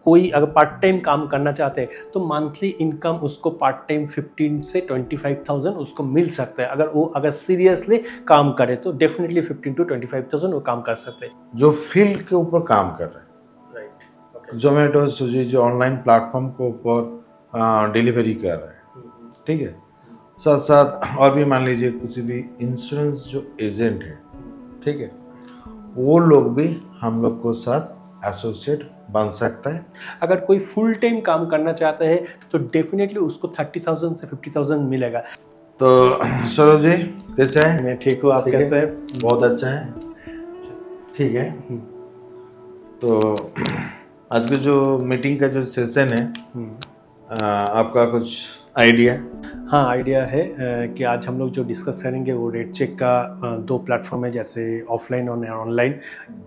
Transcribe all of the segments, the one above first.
कोई अगर part time काम करना चाहते हैं तो मंथली इनकम उसको पार्ट टाइम 15 से 25,000 उसको मिल सकता है। अगर सीरियसली काम करे तो डेफिनेटली 15 to 25,000 वो काम कर सकते हैं। जो फील्ड के ऊपर काम कर रहे हैं, राइट, ओके, जोमेटो स्विगी जो ऑनलाइन प्लेटफॉर्म के ऊपर डिलीवरी कर रहे हैं, ठीक है। साथ साथ और भी मान लीजिए किसी भी इंश्योरेंस जो एजेंट है, ठीक है, वो लोग भी हम लोग को साथ एसोसिएट बन सकता है। अगर कोई फुल टाइम काम करना चाहता है तो डेफिनेटली उसको 30,000 से 50,000 मिलेगा। तो सरोज जी कैसे हैं? मैं ठीक हूँ, आप ठीक है? कैसे हैं? बहुत अच्छा है, ठीक है। तो आज की जो मीटिंग का जो सेशन है, आपका कुछ आइडिया? हाँ, आइडिया है कि आज हम लोग जो डिस्कस करेंगे वो रेट चेक का 2 प्लेटफॉर्म है, जैसे ऑफलाइन और ऑनलाइन।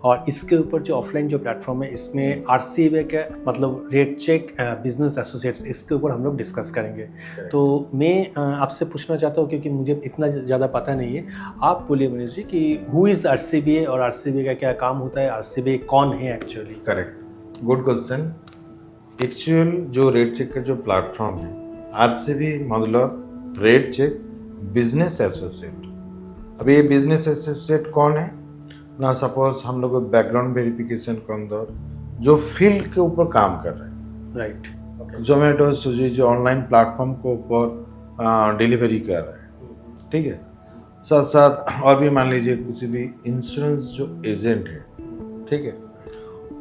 और इसके ऊपर जो ऑफलाइन जो प्लेटफॉर्म है इसमें आरसीबीआई का मतलब रेट चेक बिजनेस एसोसिएट्स, इसके ऊपर हम लोग डिस्कस करेंगे। तो मैं आपसे पूछना चाहता हूँ क्योंकि मुझे इतना ज़्यादा पता नहीं है, आप बोलिए मनीष जी कि हु इज़ आरसीबीआई और आरसीबीआई का क्या काम होता है, आरसीबीआई कौन है actually? Correct, good question. Actual जो रेट चेक का जो प्लेटफॉर्म है, आरसीबी मतलब रेट चेक बिजनेस एसोसिएट। अभी ये बिजनेस एसोसिएट कौन है ना, सपोज हम लोग बैकग्राउंड वेरिफिकेशन के अंदर जो फील्ड के ऊपर काम कर रहे हैं, राइट, ओके, जोमेटो स्विगी जो ऑनलाइन प्लेटफॉर्म के ऊपर डिलीवरी कर रहे हैं, ठीक है। साथ साथ और भी मान लीजिए किसी भी इंश्योरेंस जो एजेंट है, ठीक है,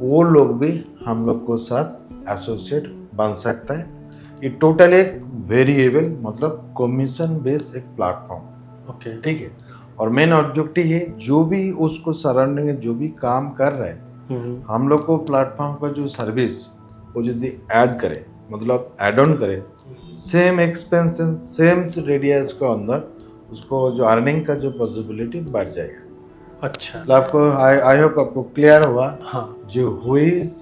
वो लोग भी हम लोग को साथ एसोसिएट बन सकता है। ये टोटल एक वेरिएबल मतलब कमीशन बेस्ड एक प्लेटफॉर्म, ओके, ठीक है। और मेन ऑब्जेक्टिव है जो भी उसको सराउंडिंग जो भी काम कर रहे हैं, हम लोग को प्लेटफॉर्म का जो सर्विस वो यदि ऐड करे मतलब ऐड ऑन करे, सेम एक्सपेंसेस सेम रेडियस के अंदर उसको जो अर्निंग का जो पॉसिबिलिटी बढ़ जाएगा। अच्छा, तो आपको आई होप आपको क्लियर हुआ हाँ, जो हुईज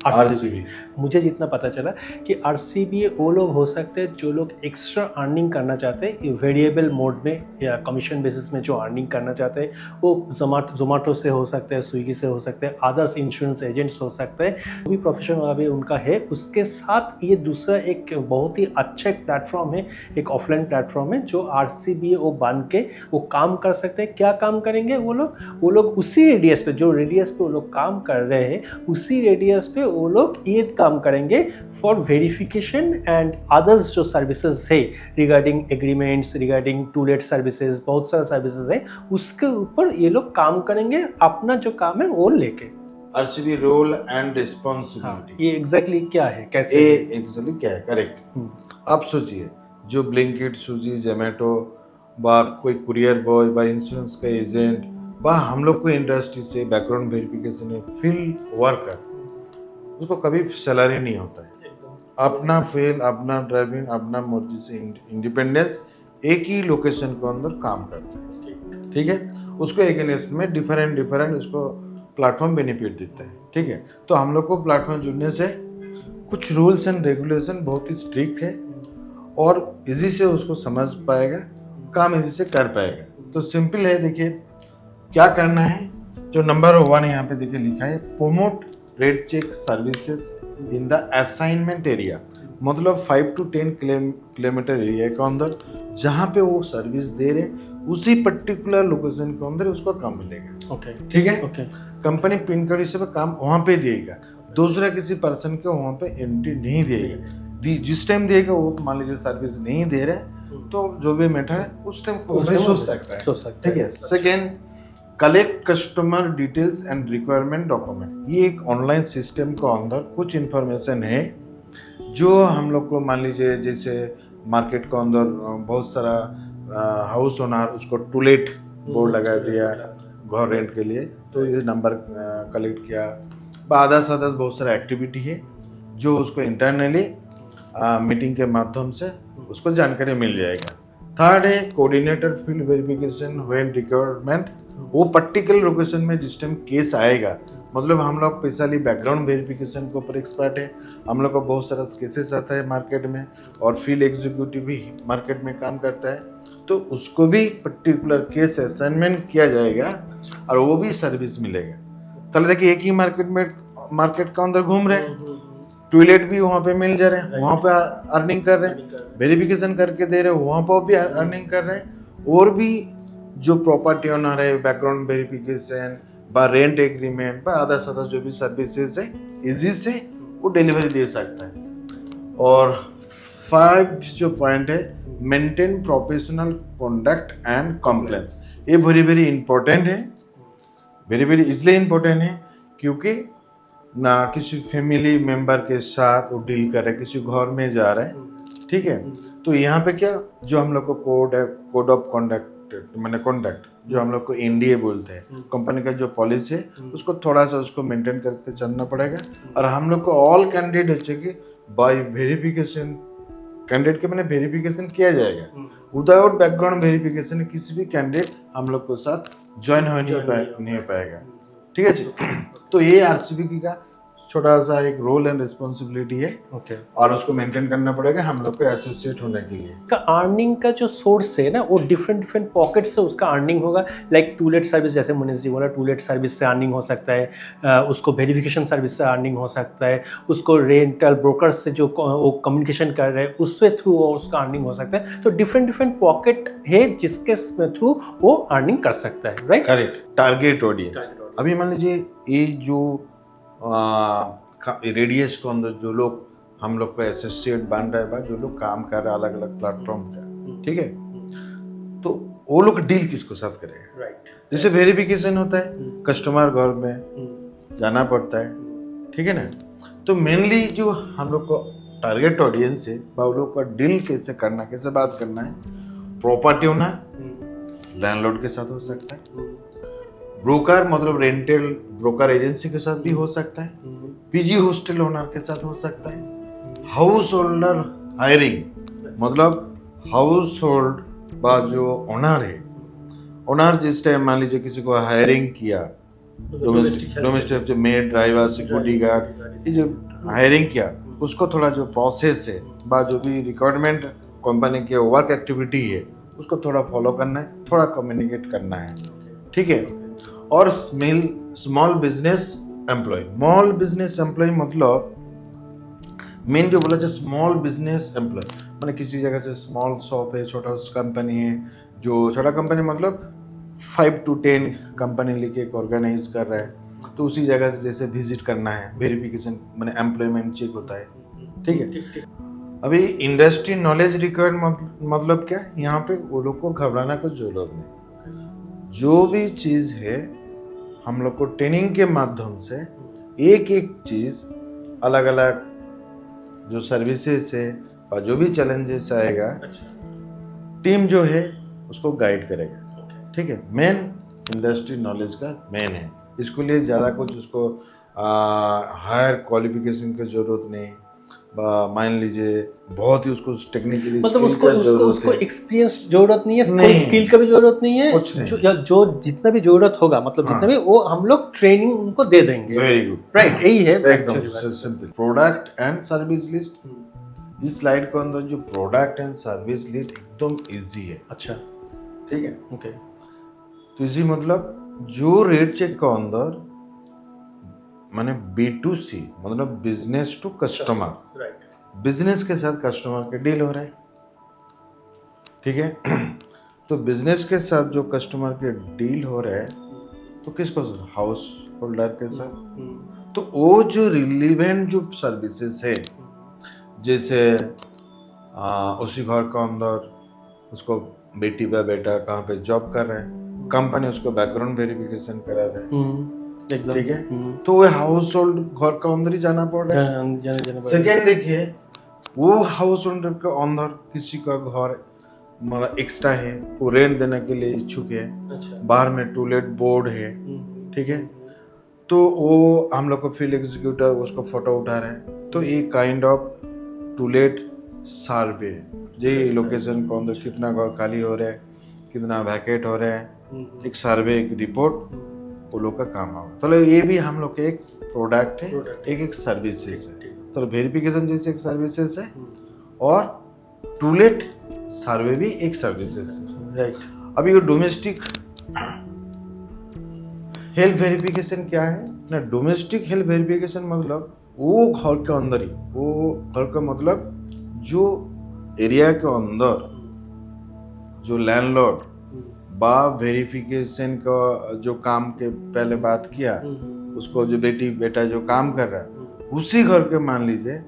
आरसीबी। मुझे जितना पता चला कि आरसीबी वो लोग हो सकते हैं जो लोग एक्स्ट्रा अर्निंग करना चाहते हैं वेरिएबल मोड में या कमीशन बेसिस में, जो अर्निंग करना चाहते हैं वो जोमेटो से हो सकते हैं, स्विगी से हो सकते हैं, अदर्स इंश्योरेंस एजेंट्स हो सकते हैं, जो भी प्रोफेशन अभी उनका है। उसके साथ ये दूसरा एक बहुत ही अच्छा एक प्लेटफॉर्म है, एक ऑफलाइन प्लेटफॉर्म है जो आरसीबी वो बन के वो काम कर सकते हैं। क्या काम करेंगे वो लोग उसी रेडियस पे, जो रेडियस पे वो लोग काम कर रहे हैं उसी रेडियस पे वो लोग ये काम करेंगे फॉर वेरिफिकेशन एंड अदर्स जो सर्विसेज है regarding agreements, regarding to let services, बहुत सारा सर्विसेज है, उसके ऊपर ये लोग काम करेंगे, अपना जो काम है वो लेके। आरसीबी रोल एंड रिस्पॉन्सिबिलिटी, ये एग्जैक्टली क्या है, कैसे ये है? एक्चुअली क्या है, करेक्ट। आप सोचिए जो ब्लिंकिट, स्विगी, जोमेटो बा कोई कुरियर बॉय बा इंश्योरेंस का एजेंट बा हम लोग को इंडस्ट्री से बैकग्राउंड वेरिफिकेशन है फील्ड वर्कर, उसको कभी सैलरी नहीं होता है। अपना फेल, अपना ड्राइविंग, अपना मर्जी से इंडिपेंडेंस एक ही लोकेशन के अंदर काम करता है, ठीक है। उसको अगेंस्ट में डिफरेंट उसको प्लेटफॉर्म बेनिफिट देता है, ठीक है। तो हम लोग को प्लेटफॉर्म जुड़ने से कुछ रूल्स एंड रेगुलेशन बहुत ही स्ट्रिक्ट है और इजी से उसको समझ पाएगा, काम इजी से कर पाएगा। तो सिंपल है, देखिए क्या करना है। जो नंबर 1 यहाँ पे देखिए लिखा है, promote rate check services in the assignment area, मतलब 5 to 10 किलोमीटर एरिया के अंदर जहाँ पे वो सर्विस दे रहे उसी पर्टिकुलर लोकेशन के अंदर उसको काम मिलेगा। ओके, ठीक है, ओके, कंपनी पिन कोड से काम वहाँ पे देगा, दूसरा किसी पर्सन को वहाँ पे एंट्री नहीं देगा। जिस टाइम देगा वो मान लीजिए सर्विस नहीं दे रहे तो जो भी मैटर है उस टाइम सोच सकता है, ठीक है। Second, collect customer details and requirement document. ये एक ऑनलाइन सिस्टम के अंदर कुछ इंफॉर्मेशन है जो हम लोग को मान लीजिए जैसे मार्केट के अंदर बहुत सारा हाउस ओनर उसको टूलेट बोर्ड लगा दिया घर रेंट के लिए, तो ये नंबर कलेक्ट किया। अदर्स बहुत सारा एक्टिविटी है जो उसको इंटरनली मीटिंग के माध्यम से उसको जानकारी मिल जाएगा। थर्ड है coordinator field verification when requirement, वो पर्टिकुलर लोकेशन में जिस टाइम केस आएगा, मतलब हम लोग स्पेशली बैकग्राउंड वेरिफिकेशन के ऊपर एक्सपर्ट है, हम लोग को बहुत सारा केसेस आता है मार्केट में और फील्ड एग्जीक्यूटिव भी मार्केट में काम करता है, तो उसको भी पर्टिकुलर केस असाइनमेंट किया जाएगा और वो भी सर्विस मिलेगा। चलो देखिए एक ही मार्केट के अंदर घूम रहे हैं, टॉयलेट भी वहाँ पे मिल जा रहे हैं, वहाँ पे अर्निंग कर रहे हैं, वेरिफिकेशन करके दे रहे हैं, वहाँ पर भी अर्निंग कर रहे हैं। और भी जो प्रॉपर्टी ओनर है, बैकग्राउंड वेरिफिकेशन बा रेंट एग्रीमेंट बा अदर सदर जो भी सर्विसेज है इजी से वो डिलीवरी दे सकता है। और 5 जो पॉइंट है, maintain professional conduct and compliance. ये वेरी वेरी इंपॉर्टेंट है, वेरी वेरी इसलिए इंपॉर्टेंट है क्योंकि ना किसी फैमिली मेंबर के साथ वो डील कर रहे, किसी घर में जा रहे हैं, ठीक है। तो यहाँ पे क्या जो हम लोग को कोड है, कोड ऑफ कॉन्डक्ट मैंने कॉन्डक्ट जो हम लोग को एनडीए बोलते हैं, कंपनी का जो पॉलिसी है उसको थोड़ा सा उसको मेंटेन करके चलना पड़ेगा। और हम लोग को ऑल कैंडिडेट हो चाहिए बाय वेरिफिकेशन, कैंडिडेट के मैंने वेरिफिकेशन किया जाएगा। विदाउट बैकग्राउंड वेरिफिकेशन किसी भी कैंडिडेट हम लोग को साथ ज्वाइन हो नहीं पाएगा, ठीक है जी। तो ये आरसीबी का छोटा सा एक रोल एंड रिस्पॉन्सिबिलिटी है, ओके। और उसको मेंटेन करना पड़ेगा हम लोग को एसोसिएट होने के लिए। का अर्निंग का जो सोर्स है ना वो डिफरेंट पॉकेट से उसका अर्निंग होगा। लाइक टूलेट सर्विस, जैसे मुनीष जी बोला, टूलेट सर्विस से अर्निंग हो सकता है, उसको वेरिफिकेशन सर्विस से अर्निंग हो सकता है, उसको रेंटल ब्रोकर से जो वो कम्युनिकेशन कर रहे हैं उसके थ्रू उसका अर्निंग हो सकता है। तो डिफरेंट पॉकेट है जिसके थ्रू वो अर्निंग कर सकता है, राइट? करेक्ट। टारगेट ऑडियंस, अभी मान लीजिए ये जो रेडियस के अंदर जो लोग हम लोग को एसोसिएट बन रहे हैं, जो लोग काम कर रहे हैं अलग अलग प्लेटफॉर्म का, ठीक है, तो वो लोग डील किसको साथ करेगा, राइट? जैसे वेरिफिकेशन होता है, कस्टमर घर में जाना पड़ता है, ठीक है ना। तो मेनली जो हम लोग को टारगेट ऑडियंस है वो लोग का डील कैसे करना, कैसे बात करना है, प्रॉपर्टी ओनर लैंडलॉर्ड के साथ हो सकता है, ब्रोकर मतलब रेंटल ब्रोकर एजेंसी के साथ भी हो सकता है, पीजी हॉस्टल ओनर के साथ हो सकता है, हाउस होल्डर हायरिंग मतलब हाउस होल्ड बा जो ओनर है, ओनर जिस टाइम मान लीजिए किसी को हायरिंग किया, domestic made driver security guard, ये जो हायरिंग किया उसको थोड़ा जो प्रोसेस है बा जो भी रिक्वायरमेंट कंपनी के वर्क एक्टिविटी है उसको थोड़ा फॉलो करना है, थोड़ा कम्युनिकेट करना है, ठीक है। और small business employ, small business employ मतलब मेन जो बोला जाए स्मॉल बिजनेस एम्प्लॉय मैंने किसी जगह से स्मॉल शॉप है, छोटा कंपनी है, जो छोटा कंपनी मतलब 5 to 10 कंपनी लेके एक ऑर्गेनाइज कर रहा है, तो उसी जगह से जैसे विजिट करना है, वेरिफिकेशन मैंने एम्प्लॉयमेंट चेक होता है, ठीक है। अभी इंडस्ट्री नॉलेज रिक्वायर्ड मतलब क्या, यहाँ पे वो लोग को घबराना कुछ जरूरत नहीं, जो भी चीज़ है हम लोग को ट्रेनिंग के माध्यम से एक एक चीज़ अलग अलग जो सर्विसेज है और जो भी चैलेंजेस आएगा टीम जो है उसको गाइड करेगा, ठीक है। मेन इंडस्ट्री नॉलेज का मेन है, इसके लिए ज़्यादा कुछ उसको हायर क्वालिफिकेशन की ज़रूरत नहीं, मान लीजिए बहुत ही उसको टेक्निकली मतलब उसको एक्सपीरियंस जरूरत नहीं है, कोई स्किल का भी जरूरत नहीं है, जो जितना भी जरूरत होगा मतलब जितना भी वो हम लोग ट्रेनिंग उनको दे देंगे। वेरी गुड, राइट, यही है एकदम simple. Product and service list, इस स्लाइड के अंदर जो प्रोडक्ट एंड सर्विस लिस्ट एकदम इजी है। अच्छा, ठीक है, ओके। तो इजी मतलब जो रेट चेक के अंदर माने B2C मतलब बिजनेस टू कस्टमर, बिजनेस के साथ कस्टमर के डील हो रहा है, ठीक है। तो बिजनेस के साथ जो कस्टमर के डील हो रहा है तो किसको, हाउस होल्डर के साथ। तो वो जो रिलीवेंट जो सर्विसेज है, जैसे उसी घर के अंदर उसको बेटी या बेटा कहाँ पे जॉब कर रहा है, कंपनी उसको बैकग्राउंड वेरिफिकेशन करा रहा है, ठीक है। तो वो हाउस होल्ड घर का अंदर ही जाना पड़ रहा है। सेकेंड देखिए, वो हाउस होल्डर के अंदर किसी का घर मतलब एक्स्ट्रा है, वो रेंट देने के लिए इच्छुक है, बाहर में टॉयलेट बोर्ड है, ठीक है। तो वो हम लोग को फील्ड एग्जीक्यूटिव उसको फोटो उठा रहे हैं, तो ये kind of toilet survey, J location के अंदर कितना घर खाली हो रहा है, कितना वैकेट हो रहा है, एक सर्वे एक रिपोर्ट वो लोग का काम होगा। तो ये भी हम लोग के एक प्रोडक्ट है, एक सर्विसेज है। तो वेरिफिकेशन जैसे एक सर्विसेज है और टूलेट सर्वे भी एक सर्विसेज है, राइट। अभी ये डोमेस्टिक हेल्थ वेरिफिकेशन क्या है ना, डोमेस्टिक हेल्थ वेरिफिकेशन मतलब वो घर के अंदर ही, वो घर का मतलब जो एरिया के अंदर जो लैंडलॉर्ड बा वेरिफिकेशन का जो काम के पहले बात किया, उसको जो बेटी बेटा जो काम कर रहा है उसी घर के मान लीजिए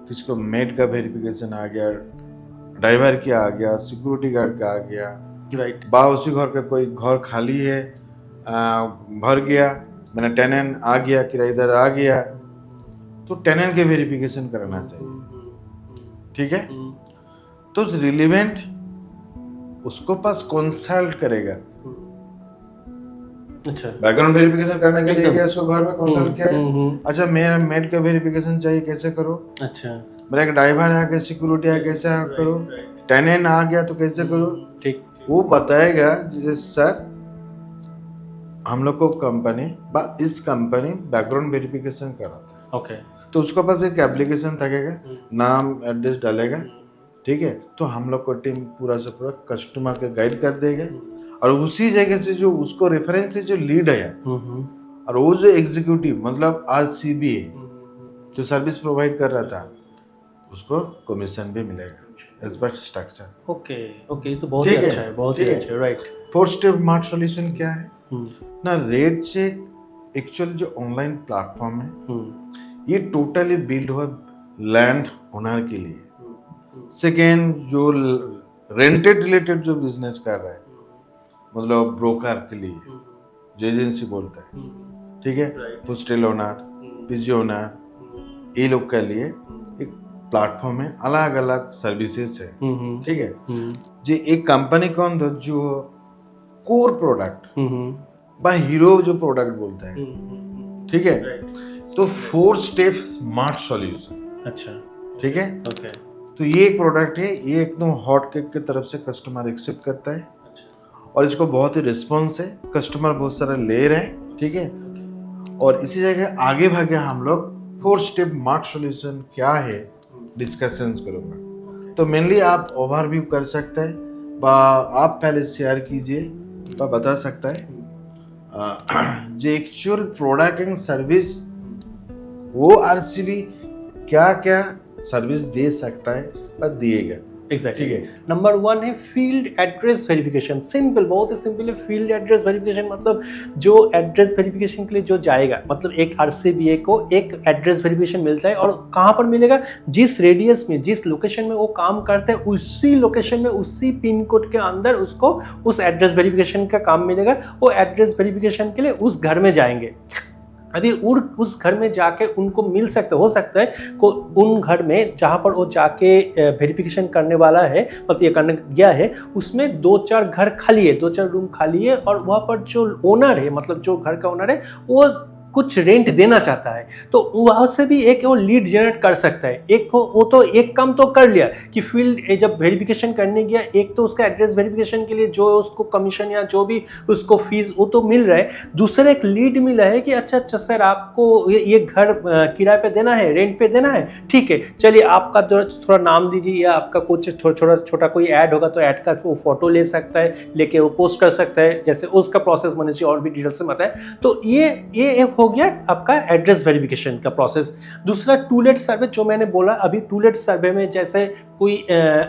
किसको मेड का वेरिफिकेशन आ गया, ड्राइवर का आ गया, सिक्योरिटी गार्ड का आ गया, राइट, बा उसी घर का कोई घर खाली है, भर गया, मैंने टेनेंट आ गया, किराएदार आ गया, तो टेनेंट के वेरिफिकेशन कराना चाहिए, ठीक है। तो रिलेवेंट उसको पास कंसल्ट करेगा, अच्छा, बैकग्राउंड वेरिफिकेशन करने के लिए एकदम। गया, उसको घर में कंसल्ट किया है। अच्छा मेरा मेड का वेरिफिकेशन चाहिए, कैसे करो, अच्छा, मेरा एक ड्राइवर आ गया, सिक्योरिटी आ गया, कैसे करो, टेनेंट आ गया तो कैसे करो, ठीक, वो बताएगा जैसे सर हम लोग को कंपनी इस कंपनी बैकग्राउंड वेरिफिकेशन करा था, ओके, तो उसके पास एक एप्लीकेशन थकेगा, नाम एड्रेस डालेगा, ठीक है, तो हम लोग को टीम पूरा से पूरा कस्टमर के गाइड कर देगा, और उसी जगह से जो उसको रेफरेंस से जो लीड है और वो जो एग्जीक्यूटिव मतलब RCBA जो सर्विस प्रोवाइड कर रहा था उसको कमीशन भी मिलेगा as per structure. Okay, okay, ये तो बहुत ही ठीक है, अच्छा है, बहुत ही ठीक है। अच्छा है, राइट, 4 स्टेप स्मार्ट सॉल्यूशन क्या है ना, रेट चेक एक्चुअल जो ऑनलाइन प्लेटफॉर्म है ये टोटली बिल्ड हुआ लैंड ओनर के लिए। सेकेंड जो रेंटेड रिलेटेड जो बिजनेस कर रहा है मतलब ब्रोकर के लिए जो एजेंसी बोलता है, ठीक है, होस्टल ओनर, पीजी ओनर, ये लोग के लिए एक प्लेटफॉर्म है, अलग अलग सर्विसेज है, ठीक है। जो एक कंपनी के अंदर जो कोर प्रोडक्ट बा हीरो जो प्रोडक्ट बोलता है, ठीक है, तो 4 स्टेप स्मार्ट सॉल्यूशन, अच्छा, ठीक है। ओके, तो ये एक प्रोडक्ट है, ये एकदम हॉट केक की तरफ से कस्टमर एक्सेप्ट करता है और इसको बहुत ही रिस्पॉन्स है, कस्टमर बहुत सारा ले रहे हैं, ठीक है। और इसी जगह आगे भागे हम लोग 4 स्टेप स्मार्ट सॉल्यूशन क्या है डिस्कशन करूँगा। तो मेनली आप ओवरव्यू कर सकते हैं बा आप पहले शेयर कीजिए बा बता सकता है जो एक्चुअल प्रोडक्ट एंड सर्विस वो RCB क्या क्या सर्विस दे सकता है बा दिएगा, एग्जैक्टली, ठीक है। नंबर 1 है फील्ड एड्रेस वेरिफिकेशन, सिंपल, बहुत ही सिंपल है। फील्ड एड्रेस वेरिफिकेशन मतलब जो एड्रेस वेरिफिकेशन के लिए जो जाएगा, मतलब एक RCBA को एक एड्रेस वेरिफिकेशन मिलता है, और कहाँ पर मिलेगा, जिस रेडियस में जिस लोकेशन में वो काम करते हैं उसी लोकेशन में उसी पिन कोड के अंदर उसको उस एड्रेस वेरिफिकेशन का काम मिलेगा। वो एड्रेस वेरिफिकेशन के लिए उस घर में जाएंगे, अभी उस घर में जाके उनको मिल सकते हो सकता है को उन घर में जहाँ पर वो जाके वेरिफिकेशन करने वाला है, मतलब ये करने गया है, उसमें 2-4 घर खाली है, 2-4 रूम खाली है, और वहाँ पर जो ओनर है, मतलब जो घर का ओनर है, वो कुछ रेंट देना चाहता है, तो वहाँ से भी एक वो लीड जनरेट कर सकता है। एक वो तो एक काम तो कर लिया कि फील्ड जब वेरिफिकेशन करने गया, एक तो उसका एड्रेस वेरिफिकेशन के लिए जो उसको कमीशन या जो भी उसको फीस वो तो मिल रहा है, दूसरा एक लीड मिला है कि अच्छा अच्छा सर आपको ये घर किराए पे देना है, रेंट पे देना है, ठीक है, चलिए आपका थोड़ा नाम दीजिए, या आपका कुछ थोड़ा छोटा कोई ऐड होगा तो ऐड का वो फोटो ले सकता है, लेके वो पोस्ट कर सकता है, जैसे उसका प्रोसेस मनीष और भी डिटेल से बताए। तो ये हो गया आपका एड्रेस वेरिफिकेशन का प्रोसेस। दूसरा टूलेट सर्वे, जो मैंने बोला अभी, टूलेट सर्वे में जैसे कोई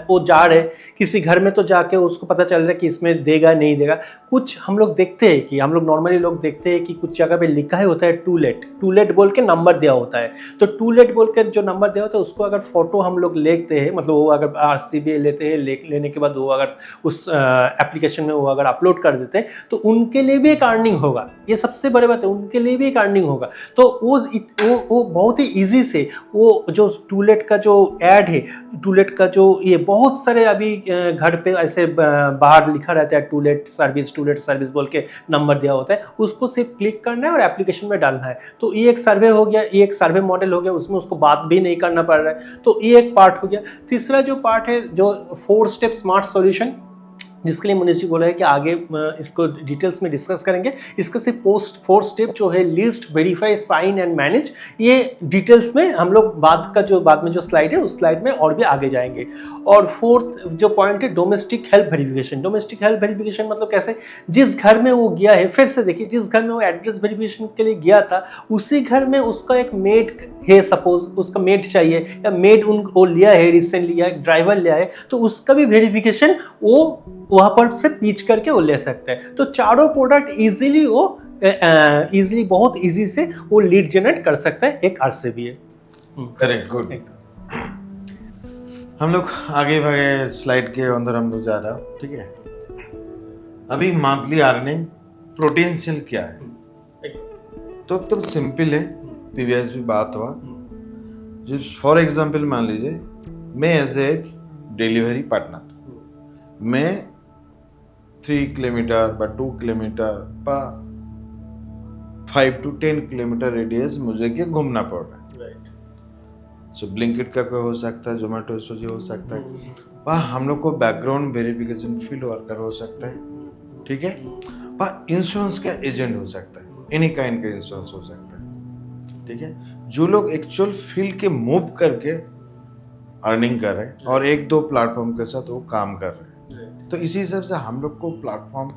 वो जा रहे किसी घर में, तो जाके उसको पता चल रहा है कि इसमें देगा नहीं देगा। कुछ हम लोग देखते हैं कि हम लोग नॉर्मली लोग देखते हैं कि कुछ जगह पे लिखा है होता है टूलेट बोल के नंबर दिया होता है, तो टूलेट बोल के जो नंबर दिया होता है उसको अगर फोटो हम लोग लेते हैं, मतलब वो अगर RCBA लेते हैं, लेने के बाद वो अगर उस एप्लीकेशन में वो अगर अपलोड कर देते हैं, तो उनके लिए भी एक अर्निंग होगा। ये सबसे बड़ी बात है, उनके लिए भी एक अर्निंग होगा। तो वो बहुत ही इजी से वो जो टूलेट का जो ऐड है, टूलेट का जो ये बहुत सारे अभी घर पे ऐसे बाहर लिखा रहता है टूलेट सर्विस बोल के नंबर दिया होता है, उसको सिर्फ क्लिक करना है और एप्लीकेशन में डालना है। तो ये एक सर्वे हो गया, ये एक सर्वे मॉडल हो गया, उसमें उसको बात भी नहीं करना पड़ रहा है, तो ये एक पार्ट हो गया। तीसरा जो पार्ट है जो 4 स्टेप स्मार्ट सॉल्यूशन, जिसके लिए मनीष जी बोला है कि आगे इसको डिटेल्स में डिस्कस करेंगे। इसका सिर्फ पोस्ट 4 स्टेप जो है list, verify, sign and manage, ये डिटेल्स में हम लोग बाद में जो स्लाइड है उस स्लाइड में और भी आगे जाएंगे। और 4th जो पॉइंट है domestic help verification. Domestic help verification मतलब कैसे, जिस घर में वो गया है, फिर से देखिए जिस घर में वो एड्रेस वेरिफिकेशन के लिए गया था उसी घर में उसका एक मेड है, सपोज उसका मेड चाहिए या मेड वो लिया है रिसेंटली या ड्राइवर लिया है, तो उसका भी वेरिफिकेशन वो वहां पर से पीच करके वो ले सकते हैं। तो चारों प्रोडक्ट इजीली वो बहुत इजी से वो लीड जनरेट कर सकता है एक आरसीबीए। Correct, good. हम लोग आगे भागे स्लाइड के अंदर हम लोग जा रहा हूँ, ठीक है। अभी मंथली अर्निंग पोटेंशियल क्या है, तो एकदम सिंपल है, प्रीवियस भी बात हुआ। जो फॉर एग्जांपल मान लीजिए मैं एज ए डिलीवरी पार्टनर, मैं 3 किलोमीटर व 2 किलोमीटर व 5 to 10 किलोमीटर रेडियस मुझे के घूमना पड़ रहा है। सो ब्लिंकिट का कोई हो सकता है, जोमेटो स्विगी हो सकता है, वह हम लोग को बैकग्राउंड वेरिफिकेशन फील्ड वर्कर हो सकता है, ठीक है। वह इंश्योरेंस का एजेंट हो सकता है, एनी काइंड का इंश्योरेंस हो सकता है, ठीक है। जो लोग एक्चुअल फील्ड के मूव करके अर्निंग कर रहे हैं और 1-2 प्लेटफॉर्म के साथ वो काम कर रहे हैं, तो इसी हिसाब से हम लोग को प्लेटफॉर्म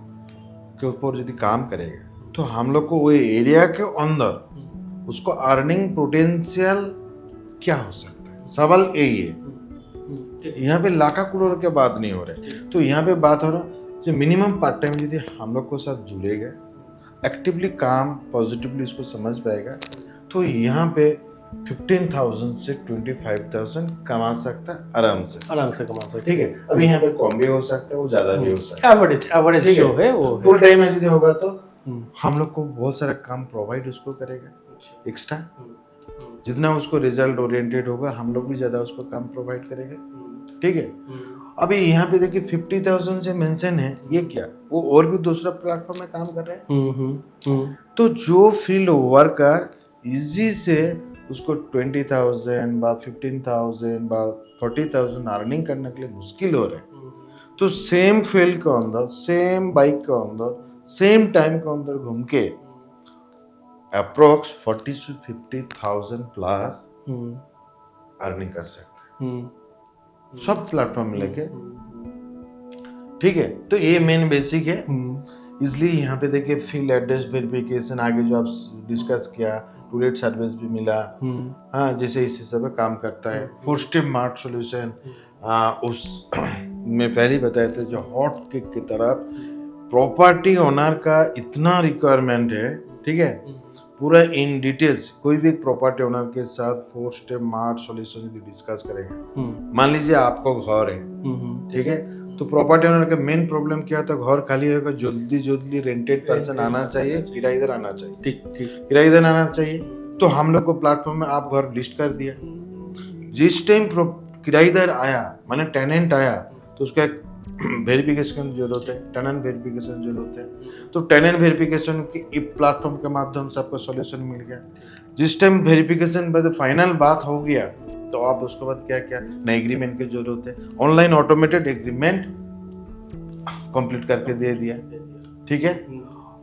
के ऊपर यदि काम करेगा तो हम लोग को वो एरिया के अंदर उसको अर्निंग पोटेंशियल क्या हो सकता है, सवाल यही है। यहाँ पे लाखा करोड़ के बात नहीं हो रहे, तो यहाँ पे बात हो रहा जो मिनिमम पार्ट टाइम यदि हम लोग को साथ जुड़ेगा, एक्टिवली काम पॉजिटिवली इसको समझ पाएगा, तो यहाँ पे 15,000 से 25,000 कमा सकता है आराम से कमा सकता है, ठीक है। अभी यहाँ पे कम भी हो सकता है, वो ज्यादा भी हो सकता है, एवरेज जो है वो फुल टाइम यदि होगा तो हम लोग को बहुत सारा काम प्रोवाइड उसको करेगा एक्स्ट्रा। जितना उसको रिजल्ट ओरिएंटेड होगा हम लोग भी ज्यादा उसको काम प्रोवाइड करेंगे, ठीक है। अभी यहाँ पे देखिए 50,000 से मेंशन है, ये क्या, वो और भी दूसरा प्लेटफॉर्म में काम कर रहे हैं। तो जो फील्ड वर्कर इजी से उसको 20,000 बा 15,000 बा 40,000 अर्निंग करने के लिए मुश्किल हो रहा है, तो सेम फील्ड के अंदर, सेम बाइक के अंदर, सेम टाइम के अंदर घूम के अप्रोक्स 40 to 50,000 प्लस अर्निंग कर सकते हैं सब प्लेटफॉर्म में लेके, ठीक है। तो ये मेन बेसिक है। इसलिए यहाँ पे देखिए फील्ड एड्रेस वेरिफिकेशन, आगे जो आप डिस्कस किया, टूलेट सर्विस भी मिला, हाँ, जैसे इस हिसाब से काम करता है। 4 स्टेप मार्ट सॉल्यूशन उस में पहले बताए थे, जो हॉट केक की तरफ प्रॉपर्टी ओनर का इतना रिक्वायरमेंट है, ठीक है। पूरा इन डिटेल्स कोई भी प्रॉपर्टी ओनर के साथ 4 स्टेप मार्ट सॉल्यूशन यदि डिस्कस करेंगे, मान लीजिए आपको घर है, ठीक है, तो प्रॉपर्टी ओनर का मेन प्रॉब्लम क्या होता है, घर खाली होगा, जल्दी रेंटेड पर्सन आना चाहिए, किराएदार आना चाहिए, ठीक, किराएदार आना चाहिए। तो हम लोग को प्लेटफॉर्म में आप घर लिस्ट कर दिया, जिस टाइम किराएदार आया माने टेनेंट आया तो उसका एक वेरिफिकेशन जरूरत है, टेनेंट वेरिफिकेशन जरूरत है। तो टेनेंट वेरिफिकेशन की प्लेटफॉर्म के माध्यम से आपको सॉल्यूशन मिल गया। जिस टाइम वेरिफिकेशन बाद फाइनल बात हो गया तो आप उसके बाद क्या क्या नए एग्रीमेंट की जरूरत है, ऑनलाइन ऑटोमेटेड एग्रीमेंट कंप्लीट करके दे दिया, ठीक है।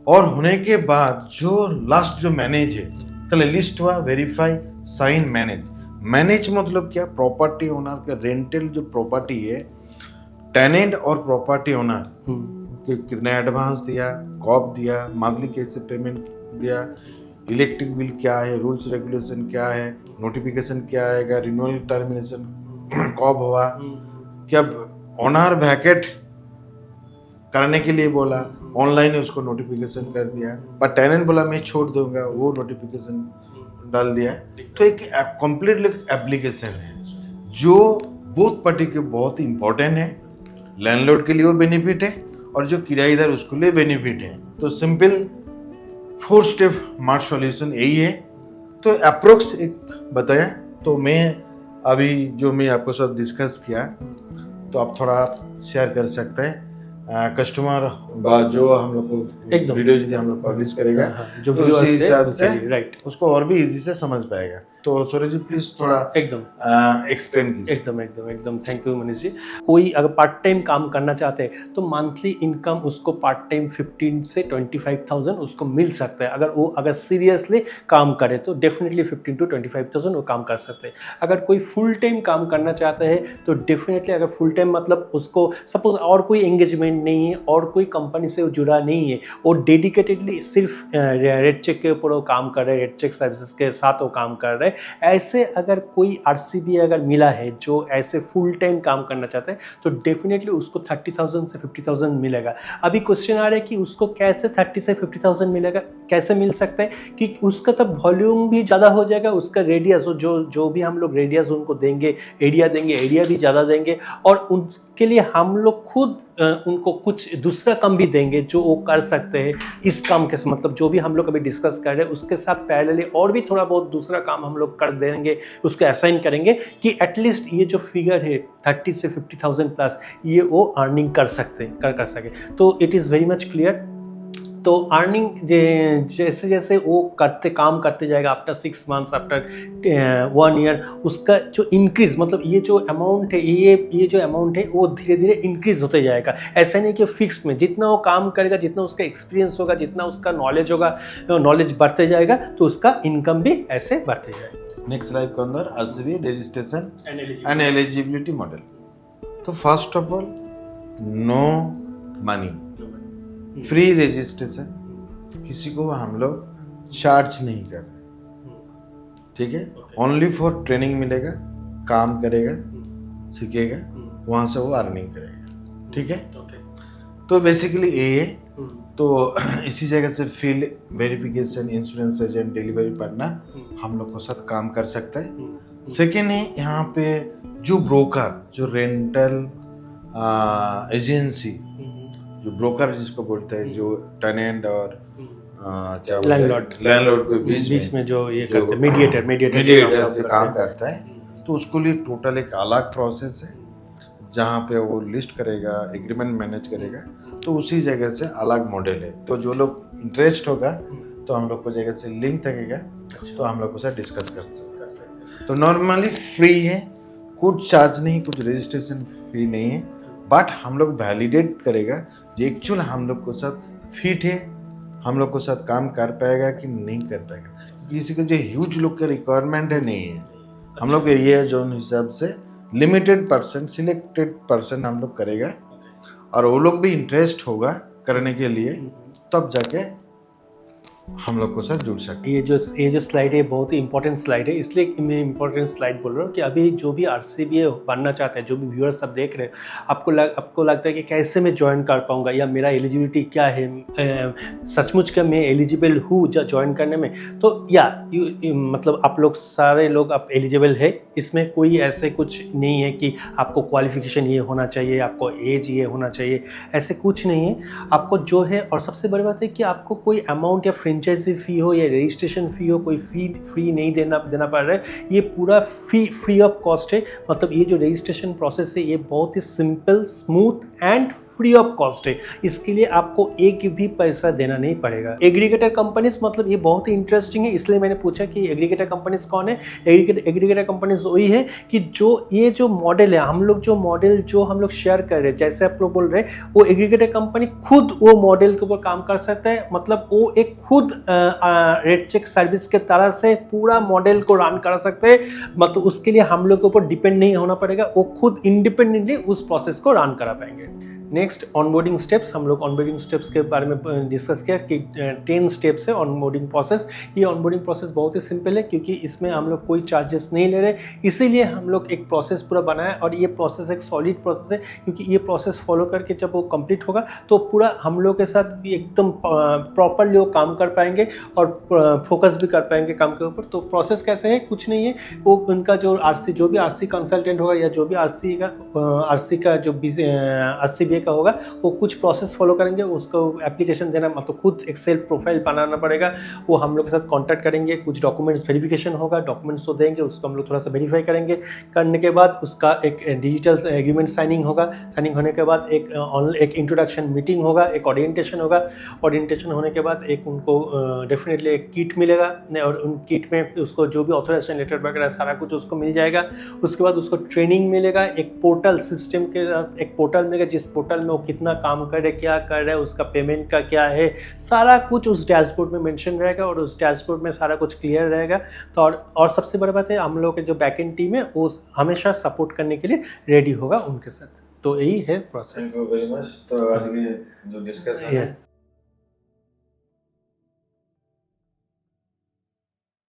और होने के बाद जो लास्ट जो मैनेज है, चले लिस्ट हुआ, वेरीफाई, साइन, मैनेज मतलब क्या, प्रॉपर्टी ओनर का रेंटल जो प्रॉपर्टी है, टेनेंट और प्रॉपर्टी ओनर कितने एडवांस दिया, कब दिया, मंथली कैसे पेमेंट दिया, इलेक्ट्रिक बिल क्या है, रूल्स रेगुलेशन क्या है, नोटिफिकेशन क्या आएगा, रिन्यूअल टर्मिनेशन कब हुआ, क्या ओनर वैकेट करने के लिए बोला, ऑनलाइन उसको नोटिफिकेशन कर दिया, पर टेनेंट बोला मैं छोड़ दूंगा, वो नोटिफिकेशन डाल दिया। तो एक कंप्लीट एप्लीकेशन है जो बोथ पार्टी के बहुत इंपॉर्टेंट है, लैंडलॉर्ड के लिए वो बेनिफिट है और जो किराएदार उसके लिए बेनिफिट है। तो सिंपल 4 स्टेप मार्ट सॉल्यूशन यही है। तो अप्रोक्स एक बताया, तो मैं अभी जो मैं आपको साथ डिस्कस किया तो आप थोड़ा शेयर कर सकते हैं कस्टमर जो हम लोग को वीडियो यदि हम लोग पब्लिश करेगा, जो उसी हिसाब से राइट उसको और भी इजी से समझ पाएगा। तो सूरज जी प्लीज थोड़ा एकदम एक्सप्लेन कीजिए। एकदम थैंक यू मनीष जी। कोई अगर पार्ट टाइम काम करना चाहते हैं तो मंथली इनकम उसको पार्ट टाइम 15 से 25,000 उसको मिल सकता है। अगर सीरियसली काम करे तो डेफिनेटली 15 to 25,000 वो काम कर सकते हैं। अगर कोई फुल टाइम काम करना चाहता है तो डेफिनेटली, अगर फुल टाइम मतलब उसको सपोज और कोई एंगेजमेंट नहीं है और कोई कंपनी से जुड़ा नहीं है, वो डेडिकेटेडली सिर्फ रेड चेक के ऊपर वो काम कर रहे हैं, रेड चेक सर्विसेज के साथ वो काम कर रहे हैं, ऐसे अगर कोई RCBA अगर मिला है जो ऐसे फुल टाइम काम करना चाहते हैं तो डेफिनेटली उसको 30,000 से 50,000 मिलेगा। अभी क्वेश्चन आ रहा है कि उसको कैसे 30 से 50,000 मिलेगा, कैसे मिल सकता है कि उसका तब वॉल्यूम भी ज़्यादा हो जाएगा, उसका रेडियस जो भी हम लोग रेडियस उनको देंगे, एरिया भी ज़्यादा देंगे, और उनके लिए हम लोग खुद उनको कुछ दूसरा काम भी देंगे जो वो कर सकते हैं इस काम के, मतलब जो भी हम लोग अभी डिस्कस कर रहे हैं उसके साथ पैरेलली और भी थोड़ा बहुत दूसरा काम हम लोग कर देंगे, उसको असाइन करेंगे कि एटलीस्ट ये जो फिगर है 30 से 50,000 प्लस ये वो अर्निंग कर सकते कर सके। तो it is very much clear. तो अर्निंग जैसे जैसे वो काम करते जाएगा आफ्टर 6 months, आफ्टर 1 year, उसका जो इंक्रीज, मतलब ये जो अमाउंट है, ये जो अमाउंट है वो धीरे धीरे इंक्रीज होते जाएगा। ऐसा नहीं कि फिक्स्ड में जितना वो काम करेगा, जितना उसका एक्सपीरियंस होगा, जितना उसका नॉलेज होगा, नॉलेज बढ़ते जाएगा तो उसका इनकम भी ऐसे बढ़ते जाएगा। नेक्स्ट स्लाइड के अंदर RCBA registration and eligibility model. तो first of all no money, free registration, किसी को हम लोग चार्ज नहीं कर रहे, ठीक है। ओनली फॉर ट्रेनिंग मिलेगा, काम करेगा, सीखेगा, वहाँ से वो अर्निंग करेगा, ठीक है। तो बेसिकली ये तो इसी जगह से field verification, insurance agent, delivery partner हम लोग को साथ काम कर सकता है। सेकेंड है यहाँ पे जो ब्रोकर, जो रेंटल एजेंसी, जो ब्रोकर जिसको बोलते हैं, जो टेनेंट और क्या लैंडलॉर्ड के बीच में जो ये करते हैं, मीडिएटर जो काम करता है, तो उसको लिए टोटल एक अलग प्रोसेस है जहाँ पे वो लिस्ट करेगा, एग्रीमेंट मैनेज करेगा, तो उसी जगह से अलग मॉडल है। तो जो लोग इंटरेस्ट होगा तो हम लोग को जगह से लिंक लगेगा, तो हम लोग को साथ डिस्कस कर सकते। तो नॉर्मली फ्री है, कुछ चार्ज नहीं, कुछ रजिस्ट्रेशन फी नहीं है, बट हम लोग वैलिडेट करेगा जो एक्चुअल हम लोग को साथ फिट है, हम लोग को साथ काम कर पाएगा कि नहीं कर पाएगा। किसी का जो ह्यूज लोग का रिक्वायरमेंट है नहीं है, हम लोग एरिया जोन हिसाब से लिमिटेड परसेंट, सिलेक्टेड परसेंट हम लोग करेगा, और वो लोग भी इंटरेस्ट होगा करने के लिए, तब जाके हम लोग को साथ जुड़ सकते। ये जो स्लाइड है बहुत ही इंपॉर्टेंट स्लाइड है, इसलिए मैं इंपॉर्टेंट स्लाइड बोल रहा हूँ कि अभी जो भी RCBA बनना चाहते हैं, जो भी व्यूअर्स सब देख रहे हैं, आपको लगता है कि कैसे मैं ज्वाइन कर पाऊँगा या मेरा एलिजिबिलिटी क्या है, सचमुच का मैं एलिजिबल हूँ ज्वाइन करने में, तो मतलब आप लोग सारे लोग आप एलिजिबल है, इसमें कोई ऐसे कुछ नहीं है कि आपको क्वालिफिकेशन ये होना चाहिए, आपको एज ये होना चाहिए, ऐसे कुछ नहीं है। आपको जो है, और सबसे बड़ी बात है कि आपको कोई अमाउंट या फ्रेंचाइजी फी हो या रजिस्ट्रेशन फी हो, कोई फी नहीं देना पड़ रहा है, ये पूरा फ्री ऑफ कॉस्ट है। मतलब ये जो रजिस्ट्रेशन प्रोसेस है ये बहुत ही simple, smooth and free of cost है, इसके लिए आपको एक भी पैसा देना नहीं पड़ेगा। एग्रीगेटर कंपनीज, मतलब ये बहुत ही इंटरेस्टिंग है, इसलिए मैंने पूछा कि एग्रीगेटर कंपनीज कौन है। एग्रीगेटर कंपनीज वही है कि जो ये जो मॉडल है, हम लोग शेयर कर रहे हैं, जैसे आप लोग बोल रहे हैं, वो एग्रीगेटर कंपनी खुद वो मॉडल के ऊपर काम कर सकता है। मतलब वो एक खुद रेड चेक सर्विस के तरह से पूरा मॉडल को रन कर सकते हैं, मतलब उसके लिए हम लोग के ऊपर डिपेंड नहीं होना पड़ेगा, वो खुद इंडिपेंडेंटली उस प्रोसेस को रन करा पाएंगे। नेक्स्ट ऑनबोर्डिंग स्टेप्स, हम लोग ऑनबोर्डिंग स्टेप्स के बारे में डिस्कस किया कि 10 स्टेप्स है ऑनबोर्डिंग प्रोसेस। ये ऑनबोर्डिंग प्रोसेस बहुत ही सिंपल है क्योंकि इसमें हम लोग कोई चार्जेस नहीं ले रहे, इसीलिए हम लोग एक प्रोसेस पूरा बनाया, और ये प्रोसेस एक सॉलिड प्रोसेस है क्योंकि ये प्रोसेस फॉलो करके जब वो कंप्लीट होगा तो पूरा हम लोग के साथ एकदम प्रॉपरली वो काम कर पाएंगे और फोकस भी कर पाएंगे काम के ऊपर। तो प्रोसेस कैसे है, कुछ नहीं है, वो उनका जो भी RC कंसल्टेंट होगा या जो भी RC का जो RCBA RCBA का होगा वो कुछ प्रोसेस फॉलो करेंगे, उसको एप्लीकेशन देना मतलब खुद एक सेल्फ प्रोफाइल बनाना पड़ेगा, वो हम लोग के साथ कांटेक्ट करेंगे, कुछ डॉक्यूमेंट्स वेरिफिकेशन होगा, डॉक्यूमेंट्स तो देंगे, उसको हम लोग थोड़ा सा वेरीफाई करेंगे, करने के बाद उसका एक डिजिटल एग्रीमेंट साइनिंग होगा, साइनिंग होने के बाद एक इंट्रोडक्शन मीटिंग होगा, एक ओरिएंटेशन होगा, ओरिएंटेशन होने के बाद एक उनको डेफिनेटली एक किट मिलेगा और उन किट में उसको जो भी ऑथराइजेशन लेटर वगैरह सारा कुछ उसको मिल जाएगा। उसके बाद उसको ट्रेनिंग मिलेगा, एक पोर्टल सिस्टम के साथ एक पोर्टल मिलेगा जिस पोर्टल में वो कितना काम कर रहे हैं, क्या कर रहे हैं, उसका पेमेंट का क्या है, सारा कुछ उस डैशबोर्ड में मेंशन रहेगा और उस डैशबोर्ड में सारा कुछ क्लियर रहेगा। तो और सबसे बड़ी बात है हम लोग के जो बैकएंड टीम है वो हमेशा सपोर्ट करने के लिए रेडी होगा उनके साथ। तो यही है process. Thank you very much. तो आज के जो डिस्कशन है